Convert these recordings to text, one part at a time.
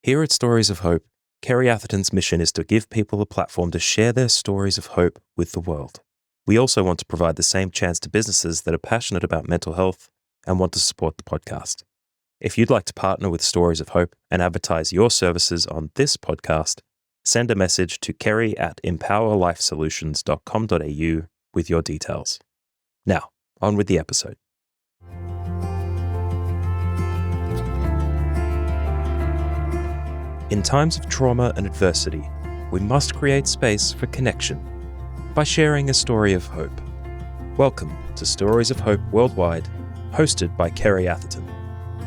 Here at Stories of Hope, Kerry Atherton's mission is to give people a platform to share their stories of hope with the world. We also want to provide the same chance to businesses that are passionate about mental health and want to support the podcast. If you'd like to partner with Stories of Hope and advertise your services on this podcast, send a message to kerry@empowerlifesolutions.com.au with your details. Now, on with the episode. In times of trauma and adversity, we must create space for connection by sharing a story of hope. Welcome to Stories of Hope Worldwide, hosted by Kerry Atherton.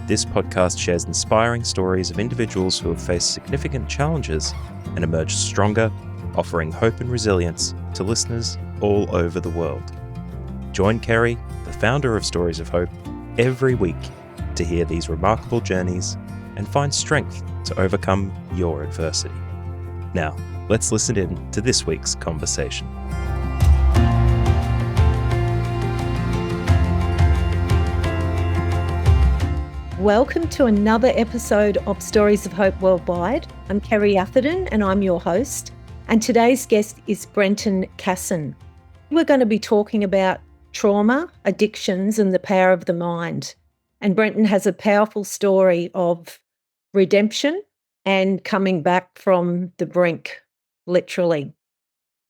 This podcast shares inspiring stories of individuals who have faced significant challenges and emerged stronger, offering hope and resilience to listeners all over the world. Join Kerry, the founder of Stories of Hope, every week to hear these remarkable journeys and find strength to overcome your adversity. Now, let's listen in to this week's conversation. Welcome to another episode of Stories of Hope Worldwide. I'm Kerry Atherton and I'm your host. And today's guest is Brenton Casson. We're going to be talking about trauma, addictions, and the power of the mind. And Brenton has a powerful story of redemption and coming back from the brink, literally.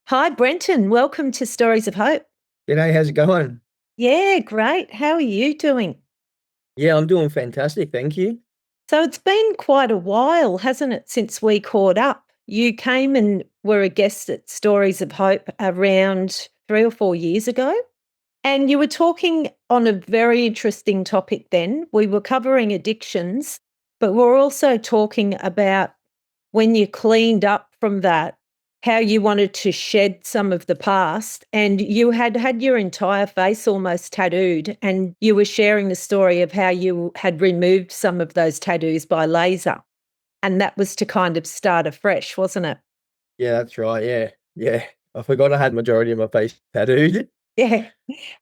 Hi, Brenton. Welcome to Stories of Hope. G'day, how's it going? Yeah, great. How are you doing? Yeah, I'm doing fantastic, thank you. So it's been quite a while, hasn't it, since we caught up? You came and were a guest at Stories of Hope around 3 or 4 years ago. And you were talking on a very interesting topic then. We were covering addictions, but we're also talking about when you cleaned up from that, how you wanted to shed some of the past, and you had your entire face almost tattooed, and you were sharing the story of how you had removed some of those tattoos by laser, and that was to kind of start afresh, wasn't it? Yeah, that's right, yeah. I forgot I had majority of my face tattooed. Yeah,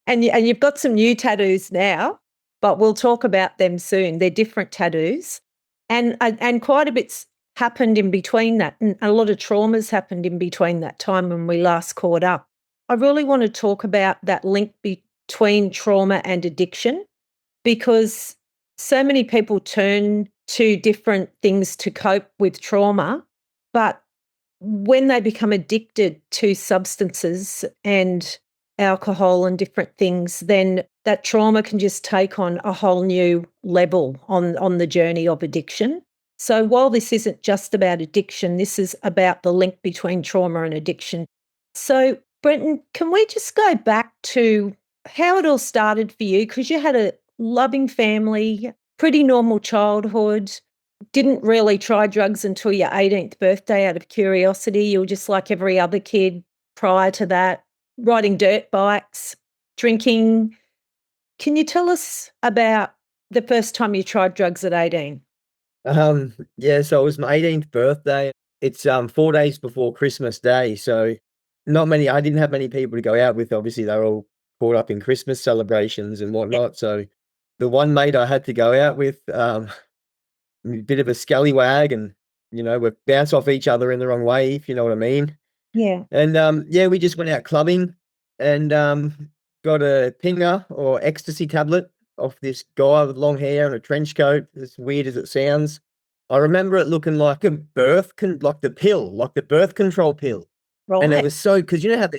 and you've got some new tattoos now, but we'll talk about them soon. They're different tattoos, and quite a bit's happened in between that, and a lot of traumas happened in between that time when we last caught up. I really want to talk about that link between trauma and addiction, because so many people turn to different things to cope with trauma, but when they become addicted to substances and alcohol and different things, then that trauma can just take on a whole new level on the journey of addiction. So while this isn't just about addiction, this is about the link between trauma and addiction. So Brenton, can we just go back to how it all started for you? Because you had a loving family, pretty normal childhood, didn't really try drugs until your 18th birthday out of curiosity. You were just like every other kid prior to that, riding dirt bikes, drinking. Can you tell us about the first time you tried drugs at 18? Yeah, so it was my 18th birthday. It's 4 days before Christmas Day, so I didn't have many people to go out with. Obviously, they were all caught up in Christmas celebrations and whatnot. So the one mate I had to go out with, a bit of a scallywag, and we bounce off each other in the wrong way, if you know what I mean. Yeah. And yeah, we just went out clubbing and got a pinger or ecstasy tablet off this guy with long hair and a trench coat, as weird as it sounds. I remember it looking like like the birth control pill. Right. And it was so, because you know how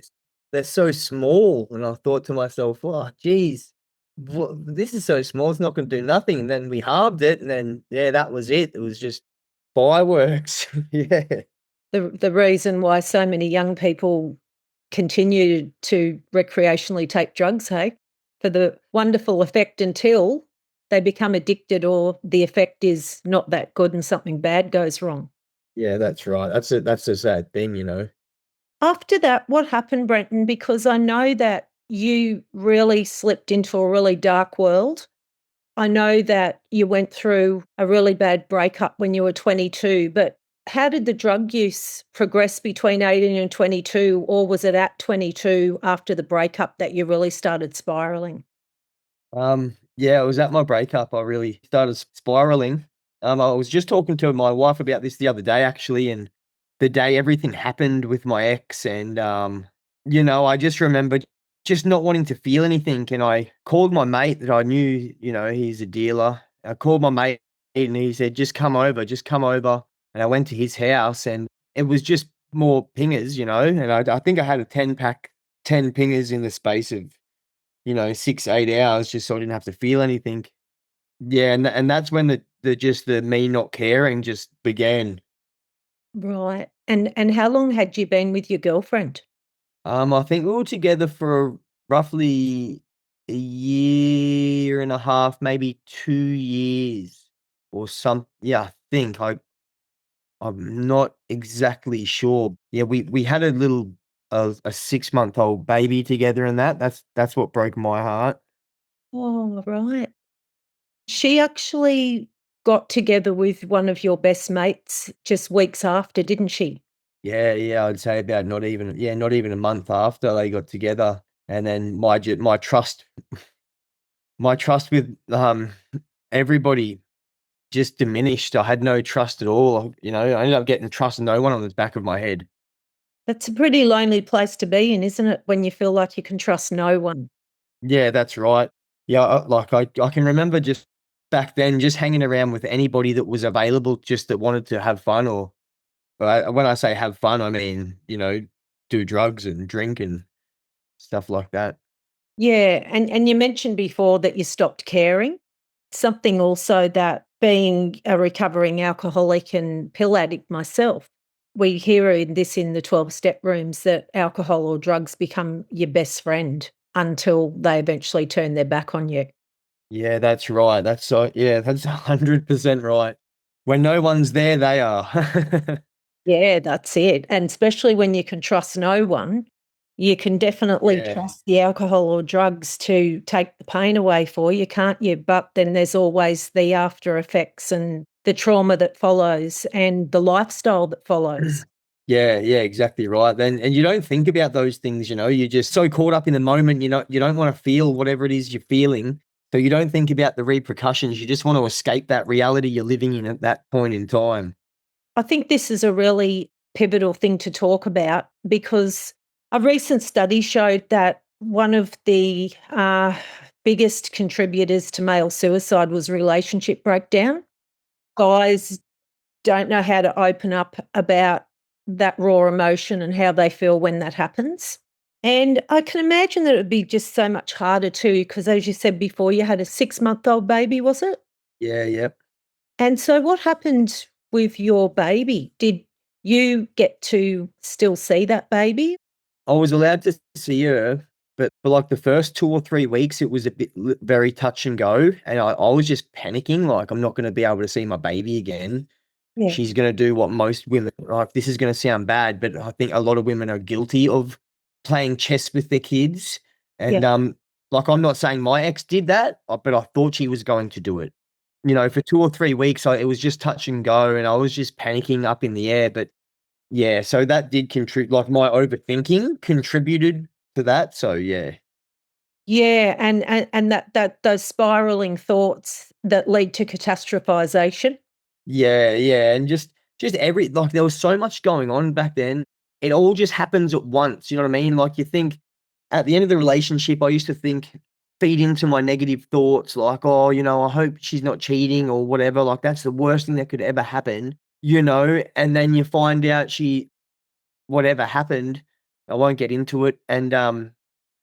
they're so small, and I thought to myself, oh, geez, this is so small, it's not going to do nothing. And then we halved it, and then, yeah, that was it. It was just fireworks. Yeah. The reason why so many young people continue to recreationally take drugs, hey, for the wonderful effect until they become addicted or the effect is not that good and something bad goes wrong. Yeah, that's right. That's a sad thing. After that, what happened, Brenton? Because I know that you really slipped into a really dark world. I know that you went through a really bad breakup when you were 22, but how did the drug use progress between 18 and 22, or was it at 22 after the breakup that you really started spiraling? Yeah, it was at my breakup I really started spiraling. I was just talking to my wife about this the other day, actually, and the day everything happened with my ex, and I just remember just not wanting to feel anything, and I called my mate that I knew, he's a dealer. I called my mate, and he said, just come over," and I went to his house, and it was just more pingers, and I think I had a 10-pack, 10 pingers in the space of 6, 8 hours, just so I didn't have to feel anything. Yeah, and that's when the me not caring just began. Right. And how long had you been with your girlfriend? I think we were together for roughly a year and a half, maybe 2 years or yeah, I think. I'm not exactly sure. Yeah, we had a little a 6-month-old baby together, and that's what broke my heart. Oh, right. She actually got together with one of your best mates just weeks after, didn't she? Yeah, yeah, I'd say about not even a month after they got together, and then my trust with, everybody just diminished. I had no trust at all, I ended up getting trust no one on the back of my head. That's a pretty lonely place to be in, isn't it? When you feel like you can trust no one. Yeah, that's right. Yeah, I can remember just back then just hanging around with anybody that was available, just that wanted to have fun, or when I say have fun, I mean, do drugs and drink and stuff like that. Yeah, and you mentioned before that you stopped caring. Something also that being a recovering alcoholic and pill addict myself, we hear this in the 12-step rooms that alcohol or drugs become your best friend until they eventually turn their back on you. Yeah, that's right. That's 100% right. When no one's there, they are. Yeah, that's it. And especially when you can trust no one, you can definitely Yeah. trust the alcohol or drugs to take the pain away for you, can't you? But then there's always the after effects and the trauma that follows and the lifestyle that follows. Yeah, yeah, exactly right. Then and you don't think about those things, you're just so caught up in the moment, you don't wanna feel whatever it is you're feeling, so you don't think about the repercussions, you just want to escape that reality you're living in at that point in time. I think this is a really pivotal thing to talk about because a recent study showed that one of the biggest contributors to male suicide was relationship breakdown. Guys don't know how to open up about that raw emotion and how they feel when that happens. And I can imagine that it would be just so much harder too, because as you said before, you had a 6-month-old baby, was it? Yeah, yep. And so what happened with your baby? Did you get to still see that baby? I was allowed to see her, but for, like, the first 2 or 3 weeks, it was a bit very touch and go, and I was just panicking, like, I'm not gonna be able to see my baby again. Yeah, She's gonna do what most women, like, this is gonna sound bad, but I think a lot of women are guilty of playing chess with their kids, yeah. and, like, I'm not saying my ex did that, but I thought she was going to do it. For 2 or 3 weeks, it was just touch and go, and I was just panicking up in the air, but yeah, so that did contribute, like, my overthinking contributed to that, so yeah. Yeah, and that those spiraling thoughts that lead to catastrophization. Yeah, yeah, and just every like, there was so much going on back then. It all just happens at once, you know what I mean? Like, you think at the end of the relationship, I used to feed into my negative thoughts like, "Oh, I hope she's not cheating," or whatever, like, that's the worst thing that could ever happen, and then you find out whatever happened, I won't get into it, and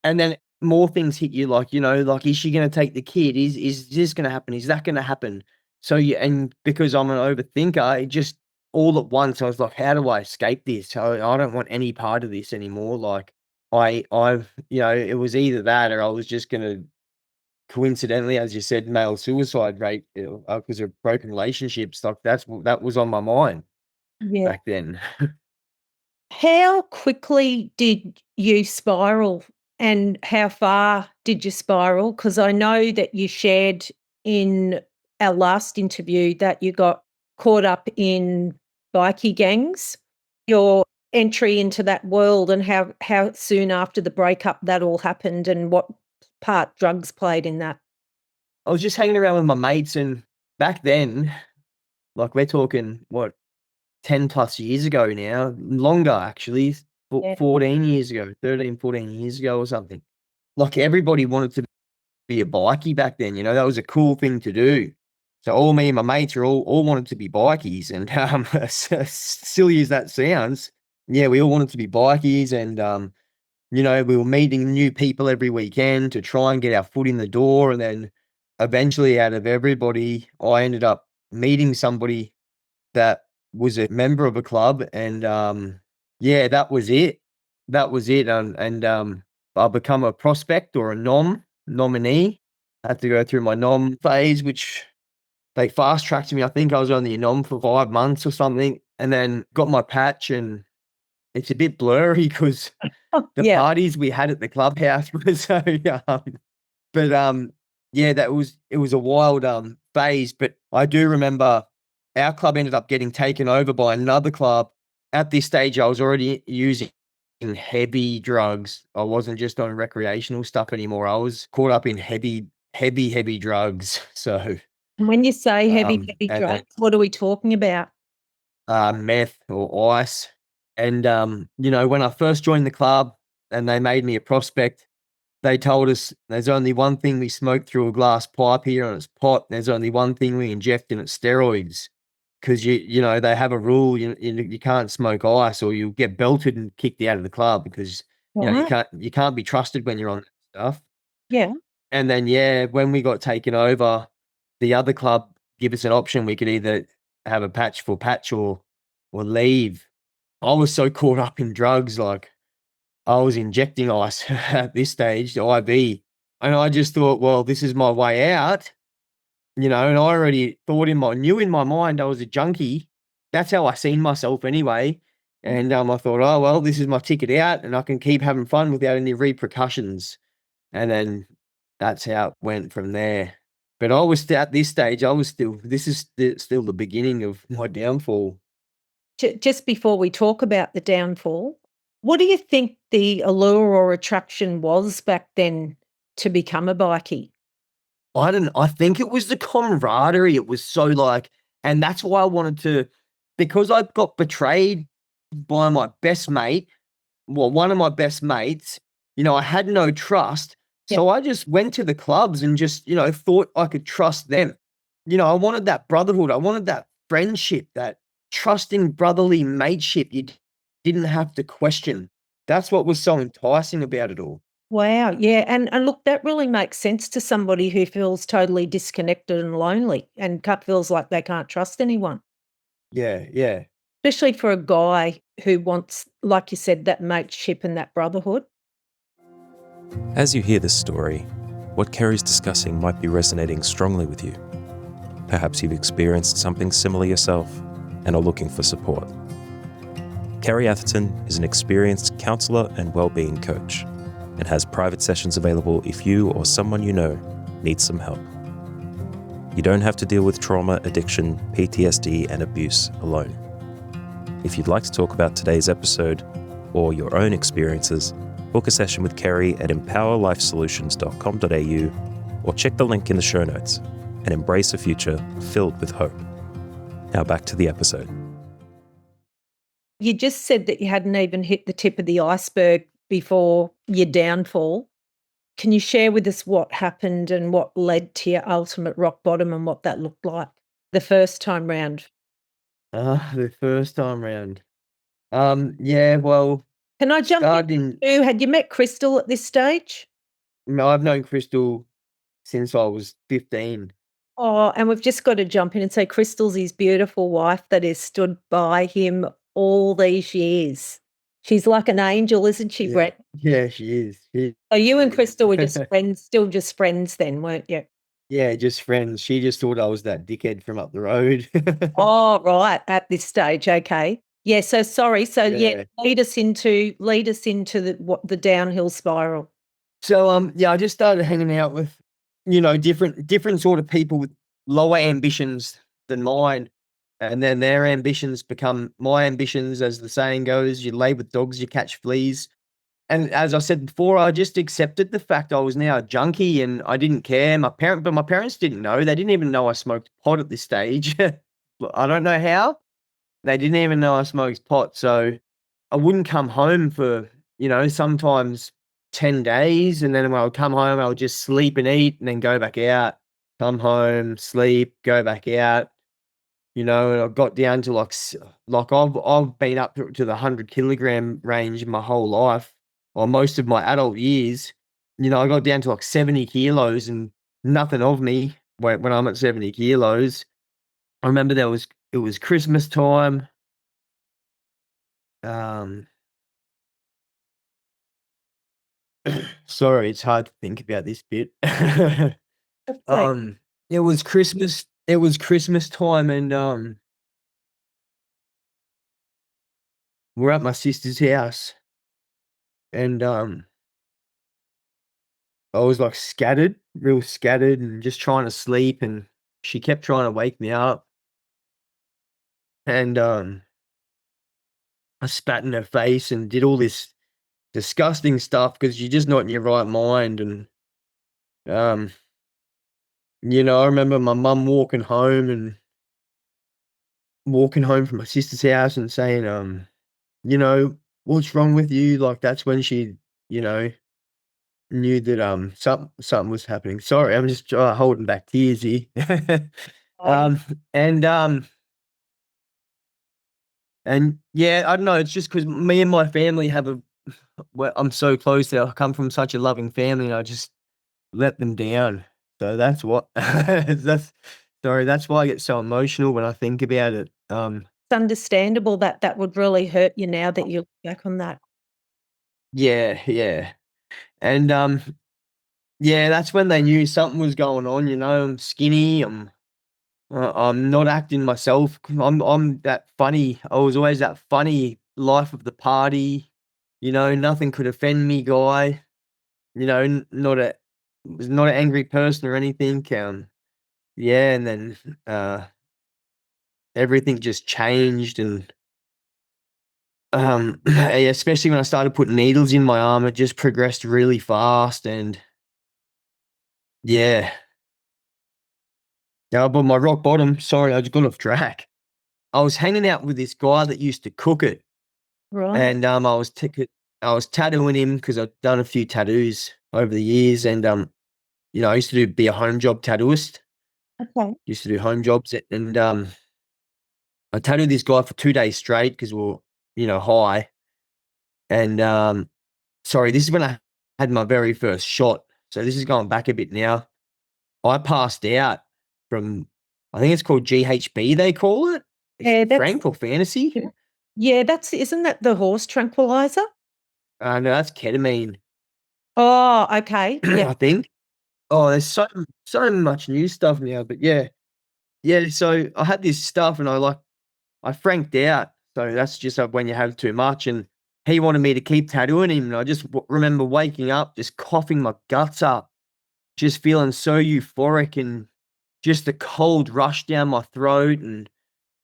then more things hit you, like, like, is she gonna take the kid? Is this gonna happen? Is that gonna happen? So, and because I'm an overthinker, it just all at once, I was like, "How do I escape this? I don't want any part of this anymore." Like, I've it was either that or I was just gonna coincidentally, as you said, male suicide rate, 'cause of broken relationships, like, that was on my mind Yeah. back then. How quickly did you spiral and how far did you spiral? Because I know that you shared in our last interview that you got caught up in bikie gangs, your entry into that world and how soon after the breakup that all happened and what part drugs played in that. I was just hanging around with my mates, and back then Like, we're talking, what, 10 plus years ago now, longer actually, Yeah. 14 years ago, 13, 14 years ago or something. Like, everybody wanted to be a bikie back then, you know, that was a cool thing to do. So all me and my mates are all wanted to be bikies, and as silly as that sounds, yeah, we all wanted to be bikies, and you know, we were meeting new people every weekend to try and get our foot in the door, and then eventually, out of everybody, I ended up meeting somebody that was a member of a club, and yeah, that was it. That was it, and I become a prospect or a nominee. I had to go through my nom phase, which they fast tracked me. I think I was only a nom for 5 months or something, and then got my patch, and it's a bit blurry because the Yeah. parties we had at the clubhouse were so but yeah, it was a wild phase. But I do remember our club ended up getting taken over by another club. At this stage, I was already using heavy drugs. I wasn't just on recreational stuff anymore. I was caught up in heavy drugs. So And when you say heavy and drugs, what are we talking about? meth or ice. And you know, when I first joined the club and they made me a prospect, they told us there's only one thing we smoke through a glass pipe here, and it's pot. There's only one thing we inject, and it's steroids. Because you know, they have a rule, you can't smoke ice or you'll get belted and kicked out of the club, because you know, Right. you can't be trusted when you're on that stuff. Yeah. And then, yeah, when we got taken over, the other club give us an option. We could either have a patch for patch or leave. I was so caught up in drugs, like I was injecting ice at this stage, the IV, and I just thought, well, this is my way out, you know. And I already knew in my mind I was a junkie. That's how I seen myself anyway. And I thought, oh well, this is my ticket out, and I can keep having fun without any repercussions. And then that's how it went from there. But I was at this stage, I was still. This is still the beginning of my downfall. Just before we talk about the downfall, what do you think the allure or attraction was back then to become a bikie? I think it was the camaraderie. It was so like, and that's why I wanted to, because I got betrayed by my best mate, well, one of my best mates, you know, I had no trust. Yeah. So I just went to the clubs and just, you know, thought I could trust them. You know, I wanted that brotherhood. I wanted that friendship, that trusting brotherly mateship didn't have to question. That's what was so enticing about it all. Wow. Yeah. And look, that really makes sense to somebody who feels totally disconnected and lonely and feels like they can't trust anyone, Yeah, yeah. especially for a guy who wants, like you said, that mateship and that brotherhood. As you hear this story, what Kerry's discussing might be resonating strongly with you. Perhaps you've experienced something similar yourself and are looking for support. Kerry Atherton is an experienced counsellor and wellbeing coach and has private sessions available if you or someone you know needs some help. You don't have to deal with trauma, addiction, PTSD, and abuse alone. If you'd like to talk about today's episode or your own experiences, book a session with Kerry at empowerlifesolutions.com.au or check the link in the show notes and embrace a future filled with hope. Now back to the episode. You just said that you hadn't even hit the tip of the iceberg before your downfall. Can you share with us what happened and what led to your ultimate rock bottom and what that looked like the first time round? The first time round. Yeah, well, Can I jump started in in too? Had you met Crystal at this stage? no, I've known Crystal since I was 15. Oh, and we've just got to jump in and say Crystal's his beautiful wife that has stood by him all these years. She's like an angel, isn't she, Yeah. Brett? Yeah, she is. So you and Crystal were just friends, still just friends then, weren't you? Yeah, just friends. She just thought I was that dickhead from up the road. Oh, right, at this stage, okay. Yeah, so sorry. So Yeah. lead us into the downhill spiral. So yeah, I just started hanging out with, you know, different sort of people with lower ambitions than mine. And then their ambitions become my ambitions, as the saying goes. You lay with dogs, you catch fleas. And as I said before, I just accepted the fact I was now a junkie, and I didn't care. My parents didn't know. They didn't even know I smoked pot at this stage. I don't know how. They didn't even know I smoked pot, so I wouldn't come home for, sometimes 10 days, and then when I would come home, I would just sleep and eat and then go back out. Come home, sleep, go back out, and I got down to I've been up to the 100 kilogram range my whole life, or most of my adult years. I got down to 70 kilos and nothing of me when I'm at 70 kilos. I remember it was Christmas time. Sorry, it's hard to think about this bit. That's like, It was Christmas time, and we're at my sister's house, and I was scattered, real scattered, and just trying to sleep, and she kept trying to wake me up, and I spat in her face and did all this disgusting stuff because you're just not in your right mind. And um I remember my mum walking home from my sister's house and saying, "What's wrong with you?" Like, that's when she, you know, knew that, something was happening. Sorry, I'm just, holding back tears here. oh, And, yeah, I don't know, it's just because me and my family I'm so close that I come from such a loving family, and I just let them down. So that's what that's why I get so emotional when I think about it. it's understandable that that would really hurt you now that you look back on that. Yeah, yeah. And, yeah, that's when they knew something was going on. I'm skinny, I'm not acting myself. I'm that funny. I was always that funny life of the party, nothing could offend me guy, not was not an angry person or anything. Yeah, and then, everything just changed, and, yeah, especially when I started putting needles in my arm, it just progressed really fast, and yeah. Yeah, but my rock bottom, sorry, I just got off track. I was hanging out with this guy that used to cook it, Right. and, I was tattooing him because 'cause I've done a few tattoos over the years, and, I used to be a home job tattooist, Okay. used to do home jobs, and, I tattooed this guy for 2 days straight because we were, high, and, sorry, this is when I had my very first shot, so this is going back a bit now. I passed out from, I think it's called GHB, they call it? It's Yeah, that's Frank or Fantasy? yeah, that's isn't that the horse tranquilizer? No, that's ketamine, Oh, okay. Yeah. I think. Oh, there's so much new stuff now, but yeah. Yeah, so I had this stuff, and I franked out, so that's just, when you have too much, and he wanted me to keep tattooing him, and I just remember waking up, just coughing my guts up, just feeling so euphoric, and just a cold rush down my throat, and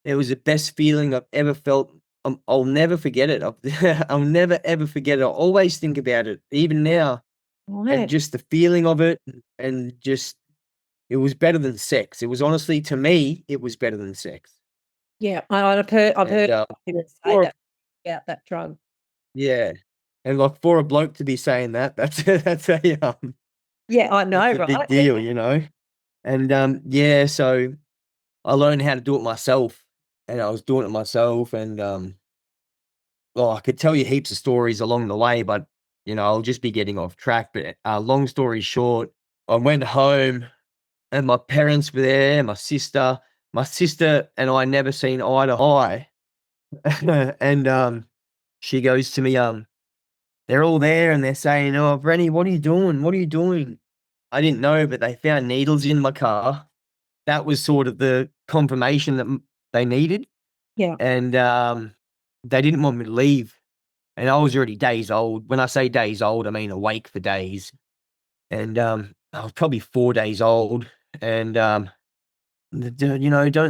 it was the best feeling I've ever felt. I'll never forget it. I'll never ever forget it. I always think about it, even now, and Right. just the feeling of it, and just it was better than sex. It was honestly, to me, it was better than sex. Yeah, I've heard And, people say for that about that drug. yeah, and, for a bloke to be saying that, that's Yeah, I know, that's a big right? deal, you know? And, yeah, so I learned how to do it myself, and I was doing it myself, and, well, I could tell you heaps of stories along the way, but, I'll just be getting off track. But, long story short, I went home, and my parents were there, my sister. My sister and I never seen eye to eye. And, she goes to me, they're all there, and they're saying, "Oh, Brenny, what are you doing? What are you doing?" I didn't know, but they found needles in my car. That was sort of the confirmation that they needed, Yeah. and, they didn't want me to leave. And I was already days old. When I say days old, I mean awake for days. And, I was probably 4 days old, and, "Don't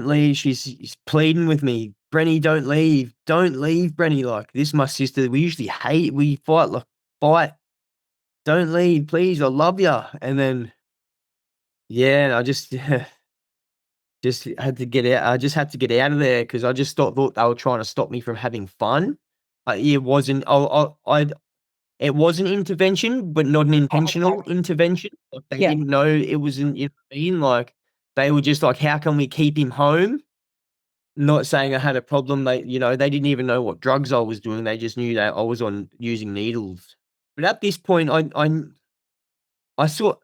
leave." She's pleading with me, "Brenny, don't leave. Don't leave, Brenny." Like, this is my sister. We fight, fight. "Don't leave, please. I love you." And then, yeah, and I just Just had to get out. I just had to get out of there because I just thought they were trying to stop me from having fun. It wasn't. It was an intervention, but not an intentional intervention. Like, they Yeah. didn't know it was an. You know what I mean? Like, they were just like, "How can we keep him home?" Not saying I had a problem. They didn't even know what drugs I was doing. They just knew that I was on using needles. But at this point, I saw.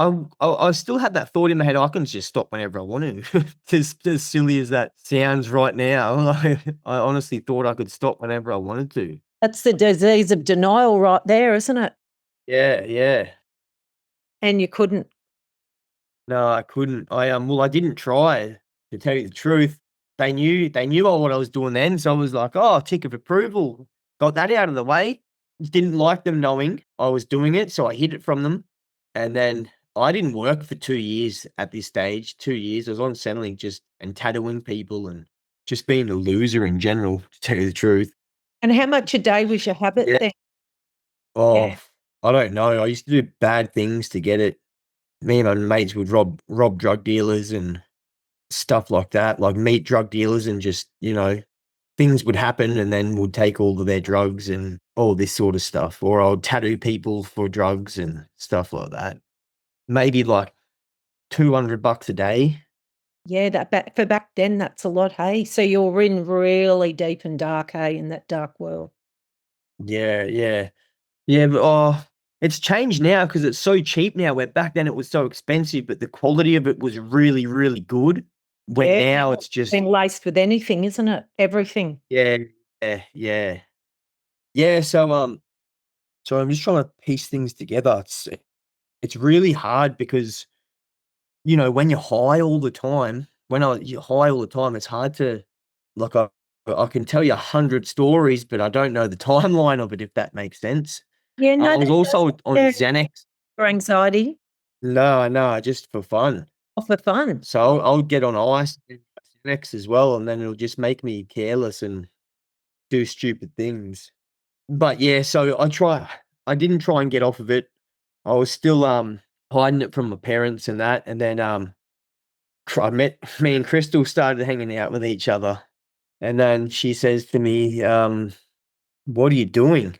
I still had that thought in my head, I can just stop whenever I want to. As silly as that sounds right now, I honestly thought I could stop whenever I wanted to. That's the disease of denial right there, isn't it? Yeah, yeah. And you couldn't. No, I couldn't. I didn't try, to tell you the truth. They knew what I was doing then, so I was like, "Oh, tick of approval." Got that out of the way. Didn't like them knowing I was doing it, so I hid it from them. And then I didn't work for 2 years at this stage. 2 years. I was on Centrelink just and tattooing people and just being a loser in general, to tell you the truth. And how much a day was your habit Yeah. then? Oh, I don't know. I used to do bad things to get it. Me and my mates would rob drug dealers and stuff like that, like meet drug dealers and just, things would happen and then we'd take all of their drugs and all this sort of stuff. Or I would tattoo people for drugs and stuff like that. Maybe like $200 a day. Yeah, for back then, that's a lot, hey? So you're in really deep and dark, hey, in that dark world. Yeah, yeah. Yeah, but, it's changed now because it's so cheap now, where back then it was so expensive, but the quality of it was really, really good. When Yeah, now it's just been laced with anything, isn't it? Everything. yeah, yeah, yeah. Yeah, so I'm just trying to piece things together. It's really hard because, when you're high all the time, you're high all the time, it's hard to like, I can tell you 100 stories, but I don't know the timeline of it, if that makes sense. Yeah, I no, was that does. also on Yeah, Xanax. for anxiety No, just for fun. or for fun. So I'll get on ice and Xanax as well, and then it'll just make me careless and do stupid things. But yeah, so I didn't try and get off of it. I was still, hiding it from my parents and that, and then, I met me and Crystal started hanging out with each other, and then she says to me, "What are you doing?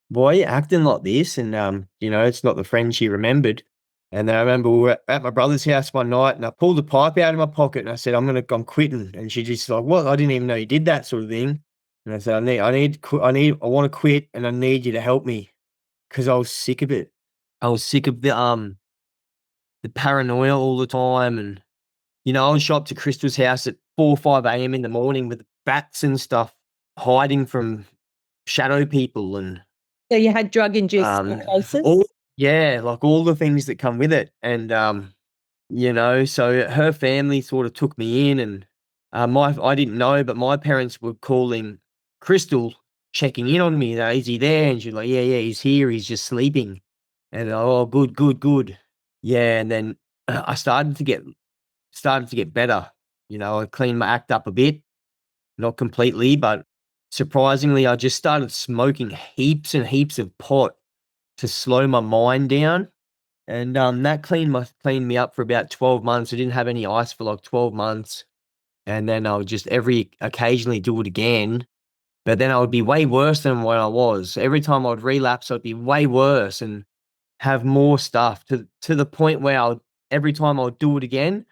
Why are you acting like this?" And, it's not the friend she remembered. And then I remember we were at my brother's house one night, and I pulled a pipe out of my pocket, and I said, I'm quitting." And she just like, "What? I didn't even know you did that sort of thing." And I said, I wanna quit, and I need you to help me because I was sick of it. I was sick of the paranoia all the time, and, I would show up to Crystal's house at 4 or 5 a.m. in the morning with bats and stuff, hiding from shadow people and, So you had drug-induced um, psychosis? all yeah, like all the things that come with it. And, so her family sort of took me in, and, I didn't know, but my parents were calling Crystal, checking in on me. "Is he there?" And she's like, "Yeah, yeah, he's here. He's just sleeping." And, "Oh, good, good, good." Yeah, and then I started to get better. I cleaned my act up a bit, not completely, but surprisingly, I just started smoking heaps and heaps of pot to slow my mind down. And, that cleaned me up for about 12 months. I didn't have any ice for, like, 12 months, and then I would just occasionally do it again, but then I would be way worse than what I was. Every time I would relapse, I'd be way worse and have more stuff to the point where every time I would do it again,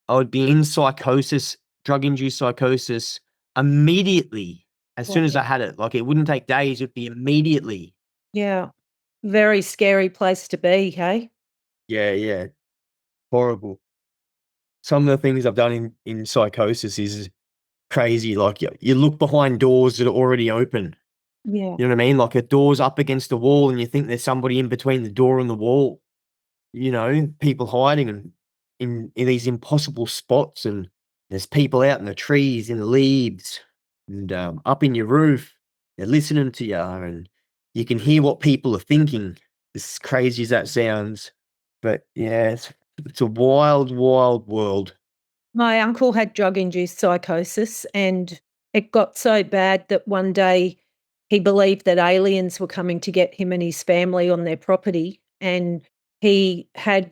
I would be in psychosis, drug-induced psychosis immediately as Wow. soon as I had it. Like, it wouldn't take days, it'd be immediately. Yeah. Very scary place to be, hey? Yeah, yeah, horrible. Some of the things I've done in psychosis is crazy. Like, you look behind doors that are already open. Yeah. You know what I mean? Like, a door's up against the wall and you think there's somebody in between the door and the wall. People hiding and in these impossible spots, and there's people out in the trees, in the leaves, and, up in your roof. They're listening to you, and you can hear what people are thinking, as crazy as that sounds. But, yeah, it's a wild, wild world. My uncle had drug-induced psychosis, and it got so bad that one day he believed that aliens were coming to get him and his family on their property, and he had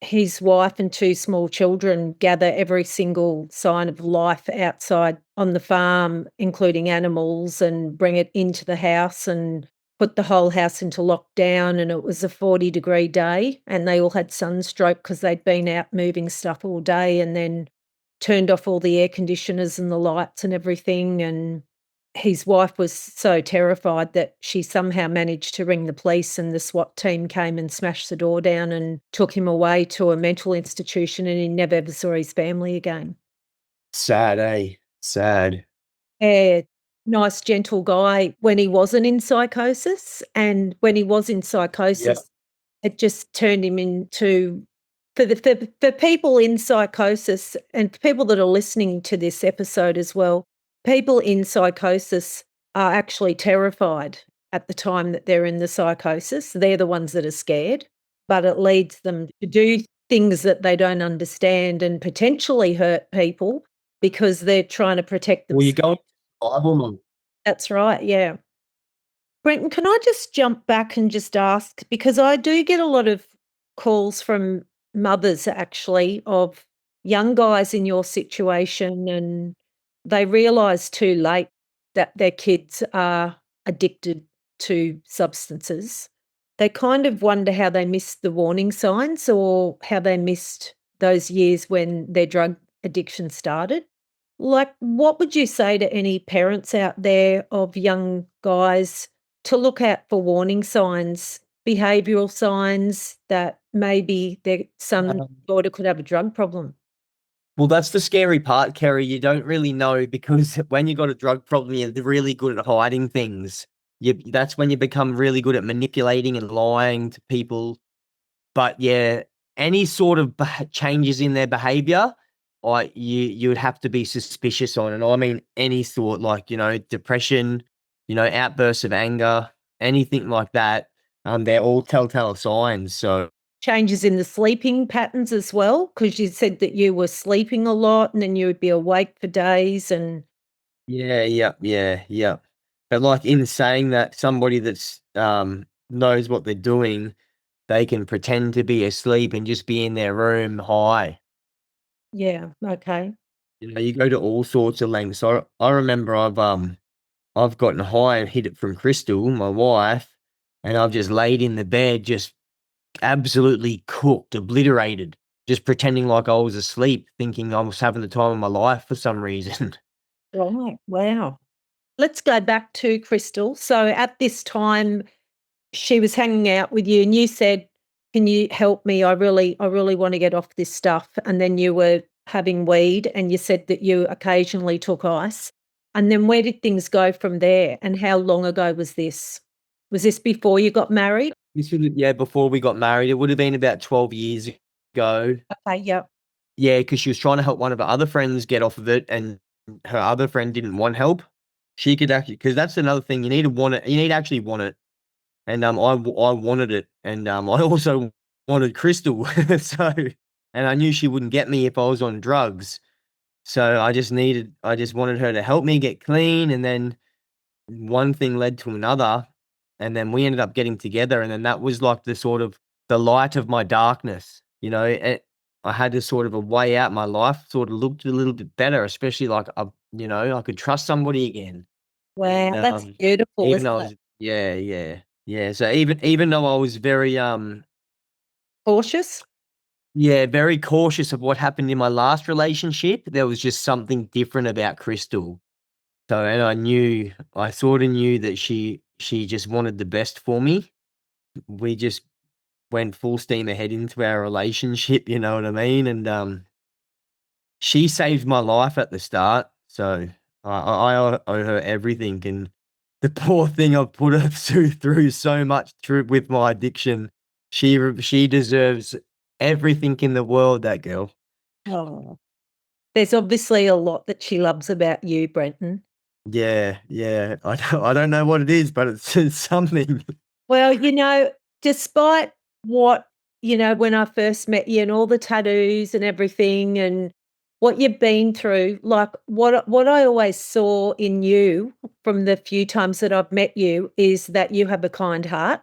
his wife and 2 small children gather every single sign of life outside on the farm, including animals, and bring it into the house and put the whole house into lockdown, and it was a 40-degree day, and they all had sunstroke because 'cause they'd been out moving stuff all day and then turned off all the air conditioners and the lights and everything, and his wife was so terrified that she somehow managed to ring the police, and the SWAT team came and smashed the door down and took him away to a mental institution, and he never ever saw his family again. Sad, eh? Sad. Yeah, nice, gentle guy when he wasn't in psychosis, and when he was in Yeah. psychosis, it just turned him into for people in psychosis and for people that are listening to this episode as well, people in psychosis are actually terrified at the time that they're in the psychosis. They're the ones that are scared, but it leads them to do things that they don't understand and potentially hurt people because they're trying to protect Well, you themselves. go into survival mode. That's right, yeah. Brenton, can I just jump back and just ask, because I do get a lot of calls from mothers actually of young guys in your situation, and they realise too late that their kids are addicted to substances. They kind of wonder how they missed the warning signs or how they missed those years when their drug addiction started. Like, what would you say to any parents out there of young guys to look out for warning signs, behavioural signs that maybe their son Um, or daughter could have a drug problem? well, that's the scary part, Kerry. You don't really know because when you got a drug problem, you're really good at hiding things. That's when you become really good at manipulating and lying to people. But yeah, any sort of changes in their behavior, you would have to be suspicious on. And I mean any sort, like, depression, outbursts of anger, anything like that. They're all telltale signs. So Changes in the sleeping patterns as well, because you said that you were sleeping a lot and then you would be awake for days and yeah, yeah. But like in saying that, somebody that's knows what they're doing, they can pretend to be asleep and just be in their room high. yeah, okay. You go to all sorts of lengths. I remember I've gotten high and hit it from Crystal, my wife, and I've just laid in the bed, just absolutely cooked, obliterated, just pretending like I was asleep, thinking I was having the time of my life for some reason. Right, wow. Let's go back to Crystal. So at this time, she was hanging out with you and you said, "Can you help me? I really want to get off this stuff." And then you were having weed and you said that you occasionally took ice. And then where did things go from there? And how long ago was this? Was this before you got married? This was, yeah, before we got married. It would have been about 12 years ago. Okay, yeah. Yeah, because she was trying to help one of her other friends get off of it, and her other friend didn't want help. She could actually, because that's another thing, you need to want it. You need to actually want it. And I wanted it, and I also wanted Crystal. So, and I knew she wouldn't get me if I was on drugs. So I just wanted her to help me get clean, and then one thing led to another, and then we ended up getting together, and then that was like the sort of the light of my darkness. I had a sort of a way out. My life sort of looked a little bit better, especially like I could trust somebody again. And Wow, that's beautiful, even isn't though I it? was, yeah. So even though I was very Cautious? very cautious of what happened in my last relationship, there was just something different about Crystal. So, and I sort of knew that she just wanted the best for me. We just went full steam ahead into our relationship, you know what I mean? And she saved my life at the start, so I owe her everything. And the poor thing, I've put her through so much through with my addiction. She deserves everything in the world, that girl. Oh, there's obviously a lot that she loves about you, Brenton. Yeah. I don't know what it is, but it's something. Well, despite what, when I first met you and all the tattoos and everything and what you've been through, like what I always saw in you from the few times that I've met you is that you have a kind heart.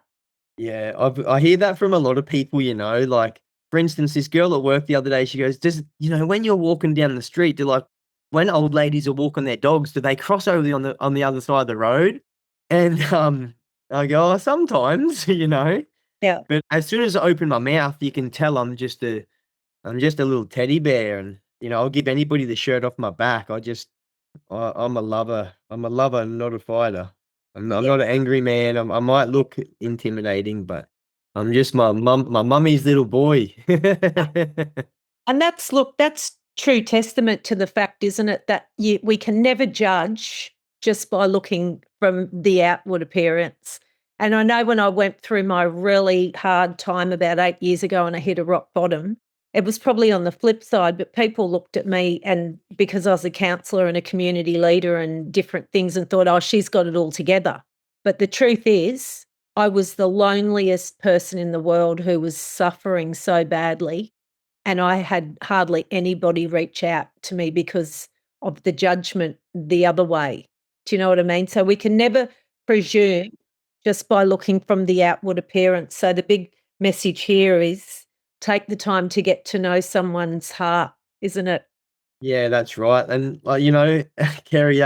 Yeah, I hear that from a lot of people, like for instance, this girl at work the other day, she goes, when you're walking down the street, when old ladies are walking their dogs, do they cross over on the other side of the road? And I go, oh, sometimes, Yeah. But as soon as I open my mouth, you can tell I'm just a little teddy bear, and I'll give anybody the shirt off my back. I'm a lover. I'm a lover, not a fighter. I'm not an angry man. I might look intimidating, but I'm just my mummy's little boy. And that's true testament to the fact, isn't it, that we can never judge just by looking from the outward appearance. And I know when I went through my really hard time about 8 years ago and I hit a rock bottom, it was probably on the flip side, but people looked at me, and because I was a counsellor and a community leader and different things, and thought, oh, she's got it all together. But the truth is, I was the loneliest person in the world who was suffering so badly. And I had hardly anybody reach out to me because of the judgment the other way. Do you know what I mean? So we can never presume just by looking from the outward appearance. So the big message here is take the time to get to know someone's heart, isn't it? Yeah, that's right. And Kerry,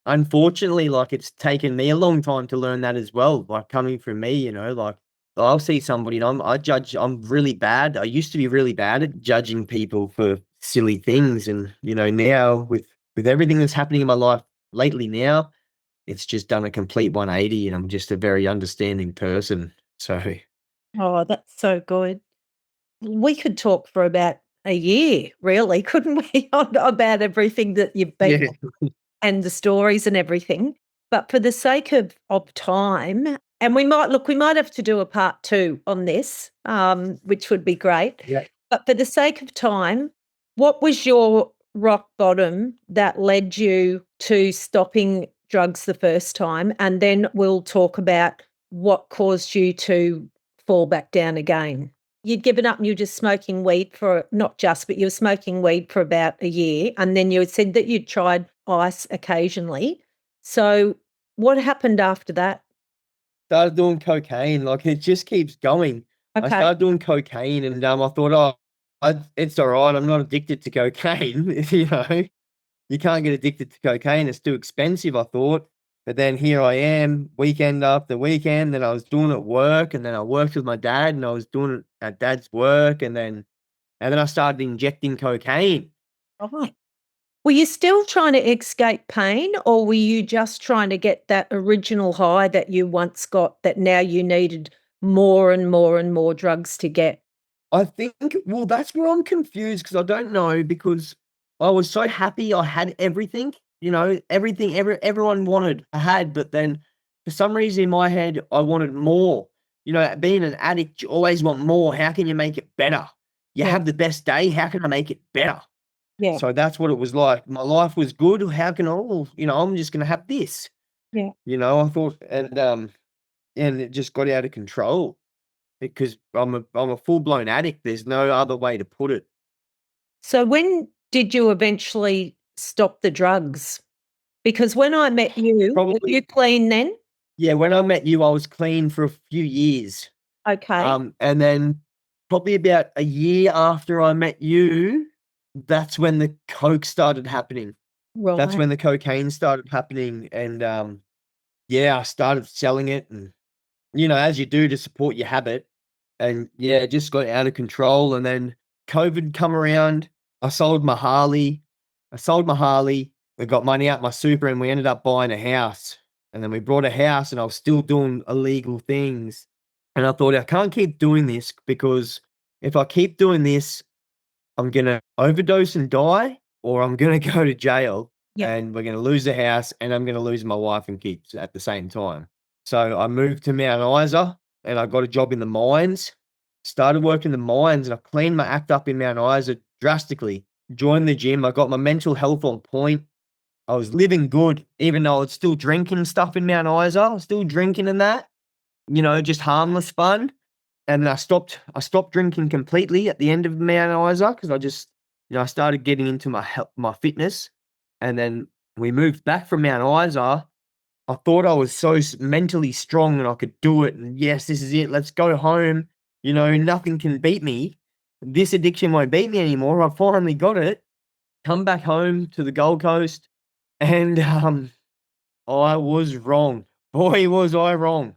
unfortunately, it's taken me a long time to learn that as well. Coming from me, I'll see somebody and I'm really bad. I used to be really bad at judging people for silly things. And, now with everything that's happening in my life lately now, it's just done a complete 180, and I'm just a very understanding person. So Oh, that's so good. We could talk for about a year, really, couldn't we, about everything that you've been and the stories and everything. But for the sake of time, and we might have to do a part 2 on this, which would be great. Yeah. But for the sake of time, what was your rock bottom that led you to stopping drugs the first time? And then we'll talk about what caused you to fall back down again. You'd given up and you were just smoking weed but you were smoking weed for about a year, and then you had said that you'd tried ice occasionally. So what happened after that? Started doing cocaine. It just keeps going. I Okay. started doing cocaine, and I thought, oh, it's all right. I'm not addicted to cocaine. You can't get addicted to cocaine. It's too expensive, I thought. But then here I am, weekend after weekend. Then I was doing it at work, and then I worked with my dad, and I was doing it at dad's work, and then I started injecting cocaine. Right. Were you still trying to escape pain, or were you just trying to get that original high that you once got that now you needed more and more and more drugs to get? I think, well, that's where I'm confused, because I don't know, because I was so happy I had everything, everything everyone wanted, I had, but then for some reason in my head, I wanted more. Being an addict, you always want more. How can you make it better? You Yeah. have the best day. How can I make it better? Yeah. So that's what it was like. My life was good. How can I'm just going to have this. Yeah. I thought, and it just got out of control, because I'm a full-blown addict. There's no other way to put it. So when did you eventually stop the drugs? Because when I met you, were Probably, you clean then? yeah, when I met you, I was clean for a few years. Okay. And then probably about a year after I met you, that's when the coke started happening. That's Right. when the cocaine started happening, and I started selling it, and as you do to support your habit, and it just got out of control. And then COVID come around. I sold my Harley. We got money out my super, and we ended up buying a house. And then we bought a house, and I was still doing illegal things. And I thought, I can't keep doing this, because if I keep doing this, I'm gonna overdose and die, or I'm gonna go to jail, Yeah. and we're gonna lose the house, and I'm gonna lose my wife and kids at the same time. So I moved to Mount Isa, and I got a job in the mines. Started working in the mines, and I cleaned my act up in Mount Isa drastically. Joined the gym. I got my mental health on point. I was living good, even though I was still drinking stuff in Mount Isa. I was still drinking and that, just harmless fun. And then I stopped drinking completely at the end of Mount Isa, because I just, I started getting into my fitness. And then we moved back from Mount Isa. I thought I was so mentally strong and I could do it. And yes, this is it. Let's go home. Nothing can beat me. this addiction won't beat me anymore. I finally got it. Come back home to the Gold Coast, and I was wrong. Boy, was I wrong.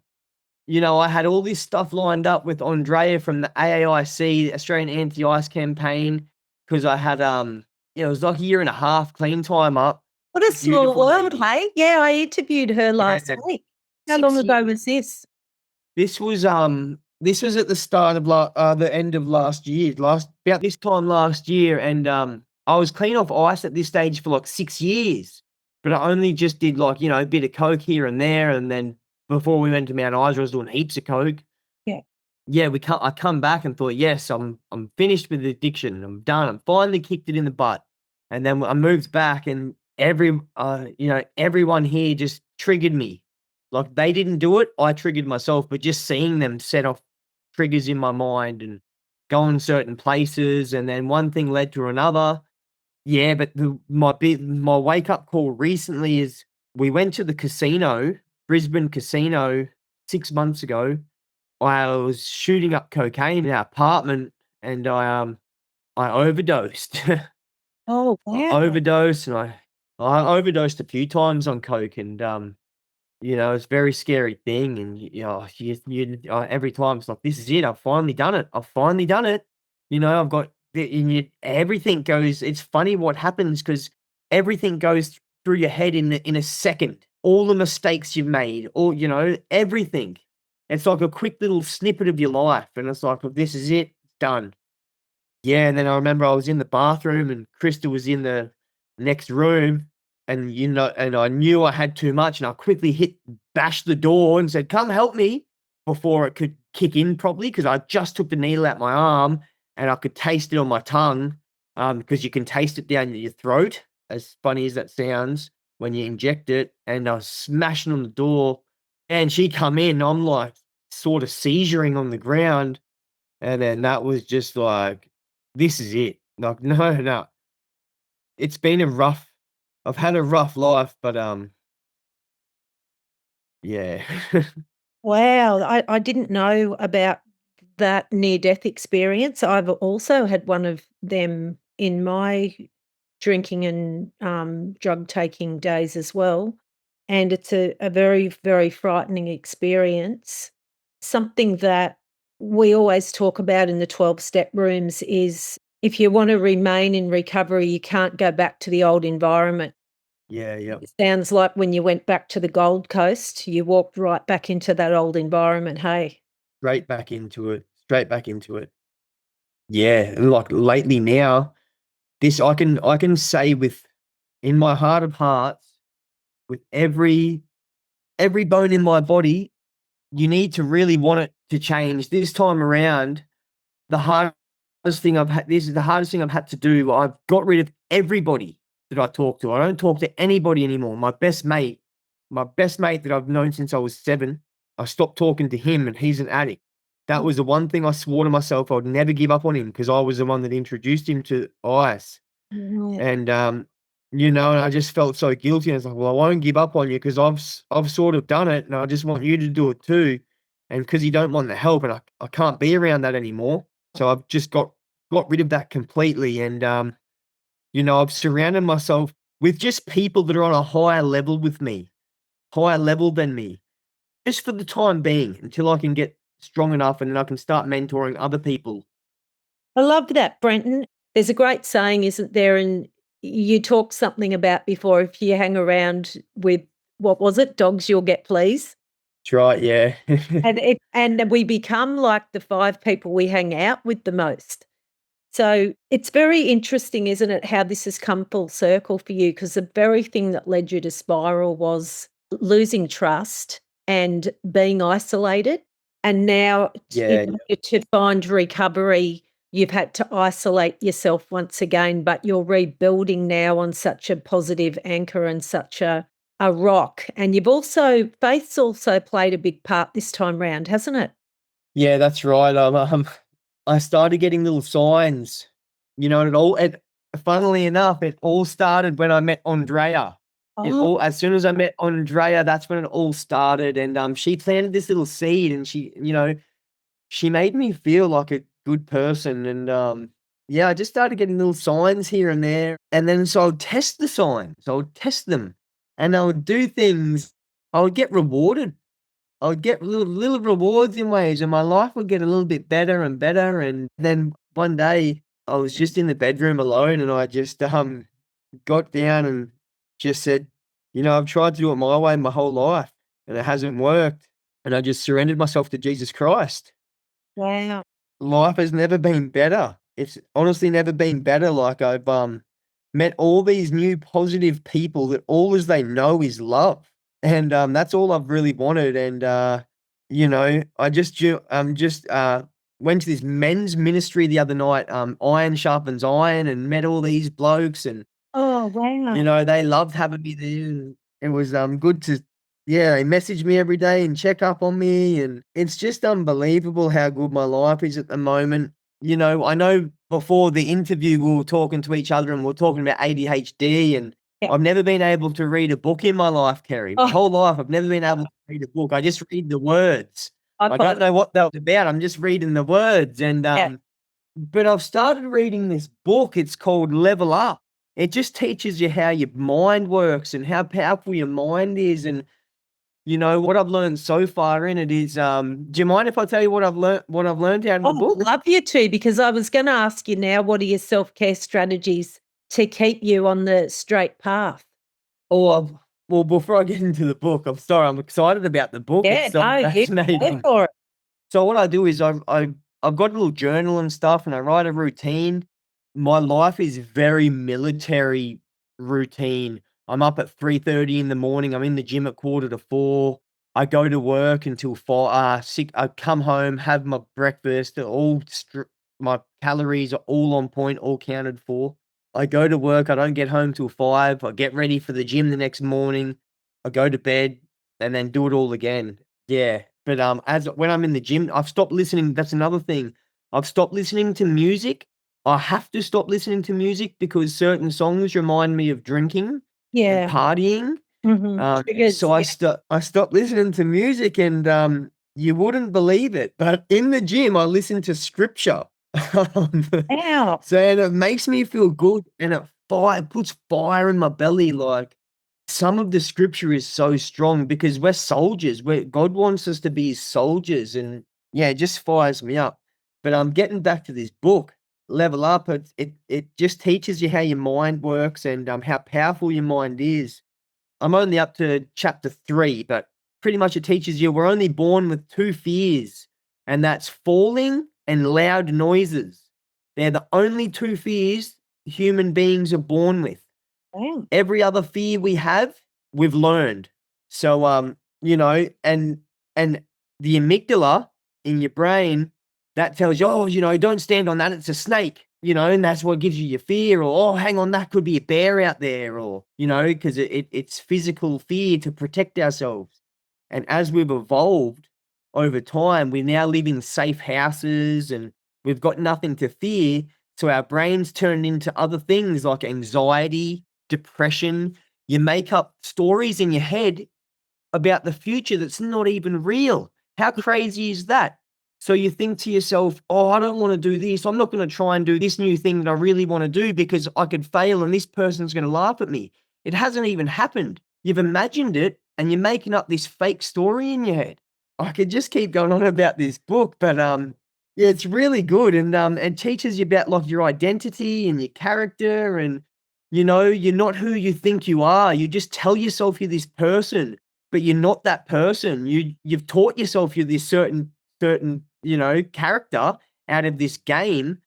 You know, I had all this stuff lined up with Andrea from the AAIC, the Australian Anti-Ice Campaign, because I had, it was like a year and a half clean time up. What a small Beautiful world, lady. hey? Yeah, I interviewed her last Yeah. week. How 6 long ago years. was this? This was at the start of the end of last year, about this time last year, and I was clean off ice at this stage for like 6 years, but I only just did like, you know, a bit of coke here and there, and then before we went to Mount Isa, I was doing heaps of coke. Yeah. Yeah, I come back and thought, yes, I'm finished with addiction. I'm done. I'm finally kicked it in the butt, and then I moved back, and everyone here just triggered me. Like, they didn't do it, I triggered myself, but just seeing them set off triggers in my mind and going certain places, and then one thing led to another. Yeah, but my wake-up call recently is we went to the casino, Brisbane casino, 6 months ago. I was shooting up cocaine in our apartment, and I overdosed. Oh, I wow. overdosed, and I overdosed a few times on coke, and you know, it's a very scary thing, and every time it's like, "This is it, I've finally done it. I've finally done it." You know, I've got the and you everything goes it's funny what happens because everything goes through your head in a second. All the mistakes you've made, all you know, everything. It's like a quick little snippet of your life, and it's like, "Well, this is it, it's done." Yeah, and then I remember I was in the bathroom and Krista was in the next room, and, you know, and I knew I had too much, and I quickly bashed the door and said, "Come help me," before it could kick in properly because I just took the needle out my arm and I could taste it on my tongue, because you can taste it down your throat, as funny as that sounds, when you inject it, and I was smashing on the door, and she come in, I'm, like, sort of seizuring on the ground, and then that was just like, "This is it." Like, no, no. It's been I've had a rough life, but, yeah. Wow, I didn't know about that near-death experience. I've also had one of them in my drinking and, drug-taking days as well, and it's a very, very frightening experience. Something that we always talk about in the 12-step rooms is if you wanna remain in recovery, you can't go back to the old environment. Yeah, yep. It sounds like when you went back to the Gold Coast, you walked right back into that old environment, hey? Straight back into it. Yeah, and, like, lately now, this I can say with in my heart of hearts, with every bone in my body, you need to really want it to change. This time around, the hardest this is the hardest thing I've had to do. I've got rid of everybody that I talk to. I don't talk to anybody anymore. My best mate that I've known since I was 7, I stopped talking to him, and he's an addict. That was the one thing I swore to myself I would never give up on him because I was the one that introduced him to ice. Yeah. And, you know, and I just felt so guilty. I was like, "Well, I won't give up on you because I've sort of done it, and I just want you to do it too." And because you don't want the help, and I can't be around that anymore. So I've just got rid of that completely, and, you know, I've surrounded myself with just people that are on a higher level with me, higher level than me, just for the time being until I can get strong enough and then I can start mentoring other people. I love that, Brenton. There's a great saying, isn't there? And you talked something about before, if you hang around with, what was it? Dogs, you'll get fleas. That's right, yeah. And we become like the 5 people we hang out with the most. So it's very interesting, isn't it, how this has come full circle for you? Because the very thing that led you to spiral was losing trust and being isolated. And now Yeah, to find recovery, you've had to isolate yourself once again, but you're rebuilding now on such a positive anchor and such a rock. And faith's also played a big part this time round, hasn't it? yeah, that's right. I started getting little signs, you know, and funnily enough, it all started when I met Andrea. Oh, As soon as I met Andrea, that's when it all started, and, she planted this little seed, and she, you know, she made me feel like good person. And yeah, I just started getting little signs here and there. And then so I would test the signs. I would test them, and I would do things. I would get rewarded. I would get little rewards in ways, and my life would get a little bit better and better. And then one day I was just in the bedroom alone, and I just got down and just said, I've tried to do it my way my whole life, and it hasn't worked. And I just surrendered myself to Jesus Christ. Wow. Life has never been better. It's honestly never been better. Like, I've met all these new positive people that all as they know is love. And that's all I've really wanted. And I just went to this men's ministry the other night, Iron Sharpens Iron, and met all these blokes, and Oh, wow. they loved having me there. And it was good to, they message me every day and check up on me, and it's just unbelievable how good my life is at the moment. I know before the interview we were talking to each other and we were talking about ADHD, and Yeah. I've never been able to read a book in my life, Kerry. My Oh. whole life I've never been able to read a book. I just read the words. I don't know what that was about. I'm just reading the words. And Yeah. but I've started reading this book. It's called Level Up. It just teaches you how your mind works and how powerful your mind is. And what I've learned so far in it is, do you mind if I tell you what I've learned out of the Oh, book? I'd love you to, because I was going to ask you now, what are your self-care strategies to keep you on the straight path? Oh, well, before I get into the book, I'm excited about the book. Yeah, It's so no, you go fascinating. for it. So what I do is I've got a little journal and stuff, and I write a routine. My life is very military routine. I'm up at 3:30 in the morning. I'm in the gym at 3:45. I go to work until 6. I come home, have my breakfast. My calories are all on point, all counted for. I go to work. I don't get home till 5. I get ready for the gym the next morning. I go to bed and then do it all again. Yeah. But as when I'm in the gym, I've stopped listening. That's another thing. I've stopped listening to music. I have to stop listening to music because certain songs remind me of drinking and Yeah. partying. Triggers, So I stopped listening to music, and you wouldn't believe it, but in the gym I listen to scripture. Wow. So and it makes me feel good, and it puts fire in my belly. Like, some of the scripture is so strong because we're soldiers. God wants us to be his soldiers, and yeah, it just fires me up. But I'm getting back to this book, Level Up. It just teaches you how your mind works and how powerful your mind is. I'm only up to chapter 3, but pretty much it teaches you we're only born with 2 fears, and that's falling and loud noises. They're the only 2 fears human beings are born with. Wow. Every other fear we have, we've learned. So, and the amygdala in your brain, that tells you, don't stand on that, it's a snake, and that's what gives you your fear. Or, oh, hang on, that could be a bear out there, or, because it's physical fear to protect ourselves. And as we've evolved over time, we now live in safe houses and we've got nothing to fear. So our brains turn into other things like anxiety, depression. You make up stories in your head about the future that's not even real. How crazy is that? So you think to yourself, oh, I don't want to do this. I'm not going to try and do this new thing that I really want to do because I could fail and this person's going to laugh at me. It hasn't even happened. You've imagined it and you're making up this fake story in your head. I could just keep going on about this book, but yeah, it's really good, and it teaches you about like your identity and your character, and you're not who you think you are. You just tell yourself you're this person, but you're not that person. You've taught yourself you're this certain character out of this game,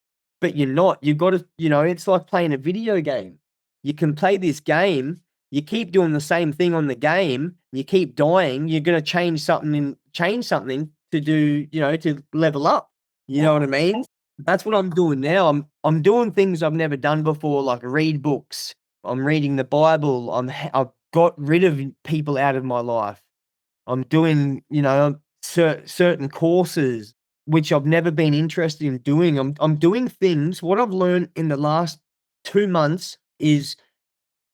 but you're not. You've got to, it's like playing a video game. You can play this game, you keep doing the same thing on the game, you keep dying, you're gonna change something to do, to level up. You know what I mean? That's what I'm doing now. I'm doing things I've never done before, like read books. I'm reading the Bible. I've got rid of people out of my life. I'm doing, certain courses which I've never been interested in doing. I'm doing things. What I've learned in the last 2 months is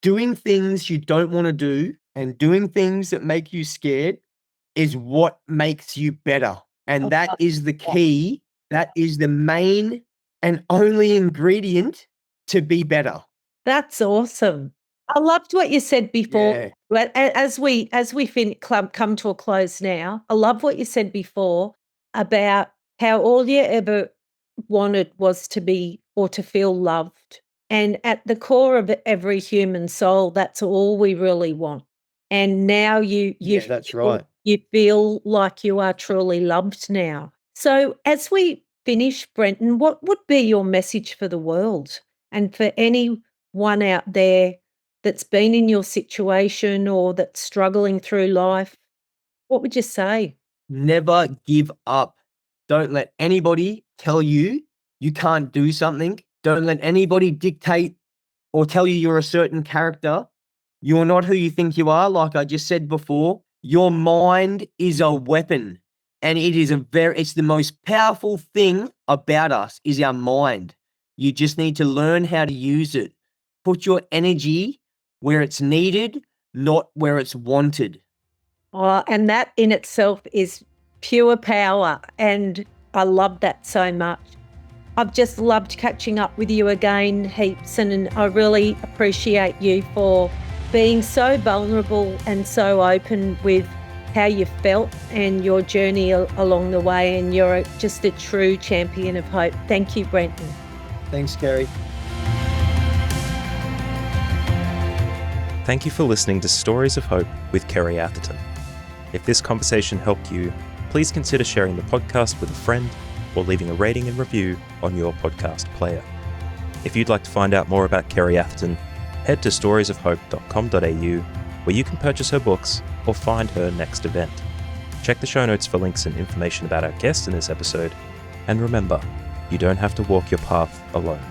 doing things you don't want to do and doing things that make you scared is what makes you better. And that is the key That is the main and only ingredient to be better. That's awesome. I loved what you said before. Yeah. But as we come to a close now, I love what you said before about how all you ever wanted was to be or to feel loved. And at the core of every human soul, that's all we really want. And now Yeah, that's right. you feel like you are truly loved now. So as we finish, Brenton, what would be your message for the world and for anyone out there that's been in your situation or that's struggling through life? What would you say? Never give up. Don't let anybody tell you you can't do something. Don't let anybody dictate or tell you you're a certain character. You're not who you think you are. Like I just said before, your mind is a weapon, and it's the most powerful thing about us is our mind. You just need to learn how to use it. Put your energy where it's needed, not where it's wanted. Oh, and that in itself is pure power. And I love that so much. I've just loved catching up with you again, heaps, and I really appreciate you for being so vulnerable and so open with how you felt and your journey along the way. And you're just a true champion of hope. Thank you, Brenton. Thanks, Kerry. Thank you for listening to Stories of Hope with Kerry Atherton. If this conversation helped you, please consider sharing the podcast with a friend or leaving a rating and review on your podcast player. If you'd like to find out more about Kerry Atherton, head to storiesofhope.com.au, where you can purchase her books or find her next event. Check the show notes for links and information about our guest in this episode, and remember, you don't have to walk your path alone.